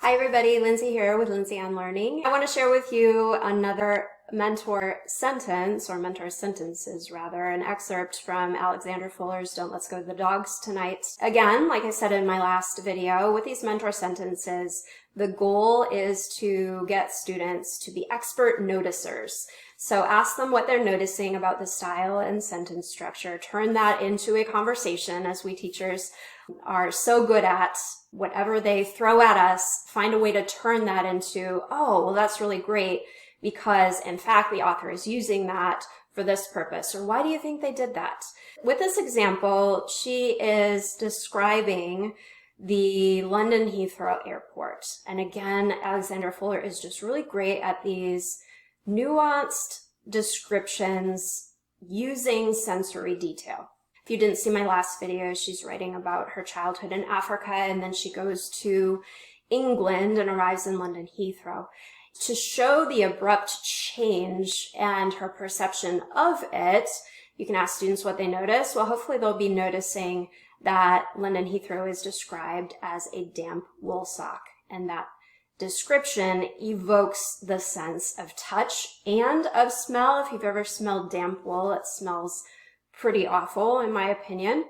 Hi everybody, Lindsay here with Lindsay on Learning. I want to share with you another mentor sentence, or mentor sentences rather, an excerpt from Alexander Fuller's Don't Let's Go to the Dogs Tonight. Again, like I said in my last video, with these mentor sentences, the goal is to get students to be expert noticers. So ask them what they're noticing about the style and sentence structure. Turn that into a conversation, as we teachers are so good at. Whatever they throw at us, find a way to turn that into, oh, well, that's really great because, in fact, the author is using that for this purpose. Or why do you think they did that? With this example, she is describing the London Heathrow Airport. And again, Alexander Fuller is just really great at these nuanced descriptions using sensory detail. If you didn't see my last video, she's writing about her childhood in Africa, and then she goes to England and arrives in London Heathrow. To show the abrupt change and her perception of it, you can ask students what they notice. Well, hopefully they'll be noticing that London Heathrow is described as a damp wool sock, and that description evokes the sense of touch and of smell. If you've ever smelled damp wool, it smells pretty awful, in my opinion.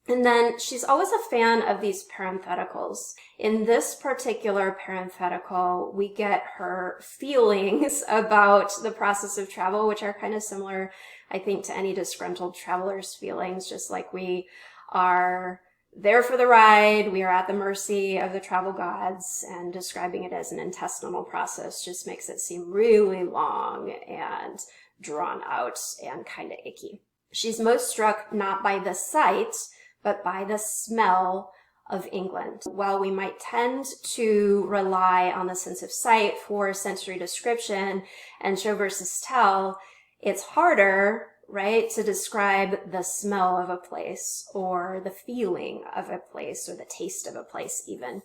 And then she's always a fan of these parentheticals. In this particular parenthetical, we get her feelings about the process of travel, which are kind of similar, I think, to any disgruntled traveler's feelings, just like we are there for the ride, we are at the mercy of the travel gods, and describing it as an intestinal process just makes it seem really long and drawn out and kind of icky. She's most struck not by the sight, but by the smell of England. While we might tend to rely on the sense of sight for sensory description and show versus tell, it's harder, right, to describe the smell of a place or the feeling of a place or the taste of a place even.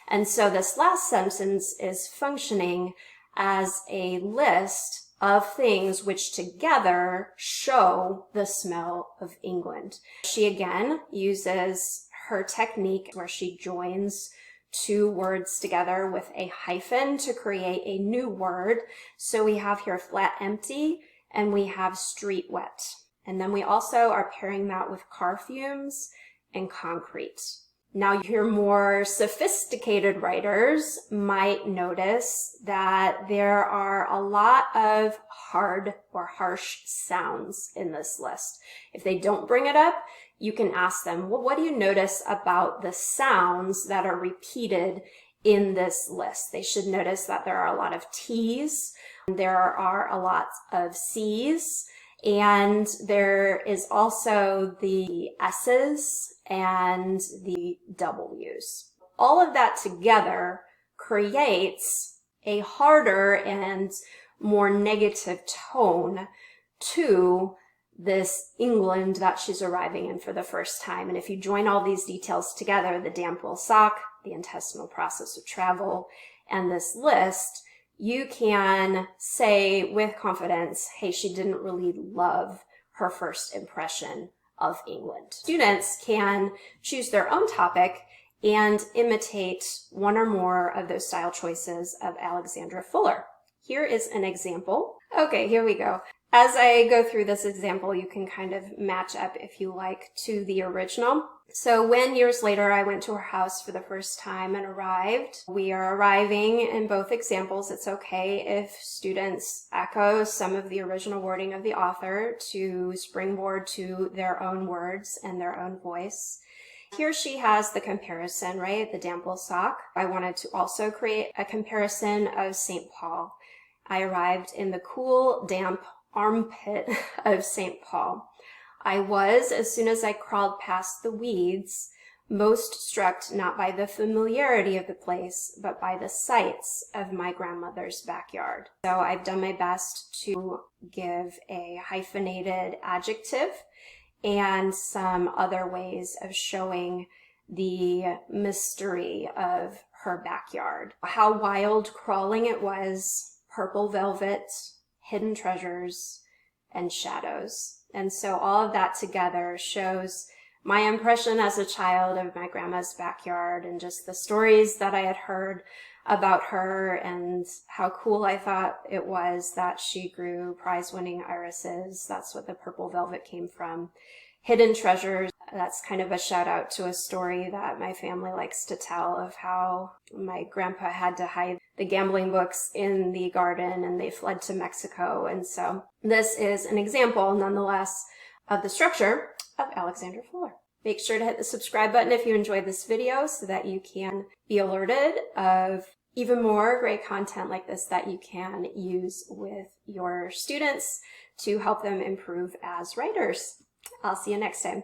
And so this last sentence is functioning as a list of things which together show the smell of England. She again uses her technique where she joins two words together with a hyphen to create a new word. So we have here flat empty and we have street wet. And then we also are pairing that with car fumes and concrete. Now, your more sophisticated writers might notice that there are a lot of hard or harsh sounds in this list. If they don't bring it up, you can ask them, well, what do you notice about the sounds that are repeated in this list? They should notice that there are a lot of T's, there are a lot of C's, and there is also the S's and the W's. All of that together creates a harder and more negative tone to this England that she's arriving in for the first time. And if you join all these details together, the damp wool sock, the intestinal process of travel, and this list, you can say with confidence, hey, she didn't really love her first impression of England. Students can choose their own topic and imitate one or more of those style choices of Alexandra Fuller. Here is an example. Okay, here we go. As I go through this example, you can kind of match up, if you like, to the original. So when years later I went to her house for the first time and arrived, we are arriving in both examples. It's okay if students echo some of the original wording of the author to springboard to their own words and their own voice. Here she has the comparison, right? The damp wool sock. I wanted to also create a comparison of St. Paul. I arrived in the cool, damp armpit of St. Paul. I was, as soon as I crawled past the weeds, most struck not by the familiarity of the place, but by the sights of my grandmother's backyard. So I've done my best to give a hyphenated adjective and some other ways of showing the mystery of her backyard. How wild crawling it was, purple velvet, hidden treasures, and shadows. And so all of that together shows my impression as a child of my grandma's backyard and just the stories that I had heard about her and how cool I thought it was that she grew prize-winning irises. That's what the purple velvet came from. Hidden treasures. That's kind of a shout out to a story that my family likes to tell of how my grandpa had to hide the gambling books in the garden and they fled to Mexico. And so this is an example, nonetheless, of the structure of Alexander Fuller. Make sure to hit the subscribe button if you enjoyed this video so that you can be alerted of even more great content like this that you can use with your students to help them improve as writers. I'll see you next time.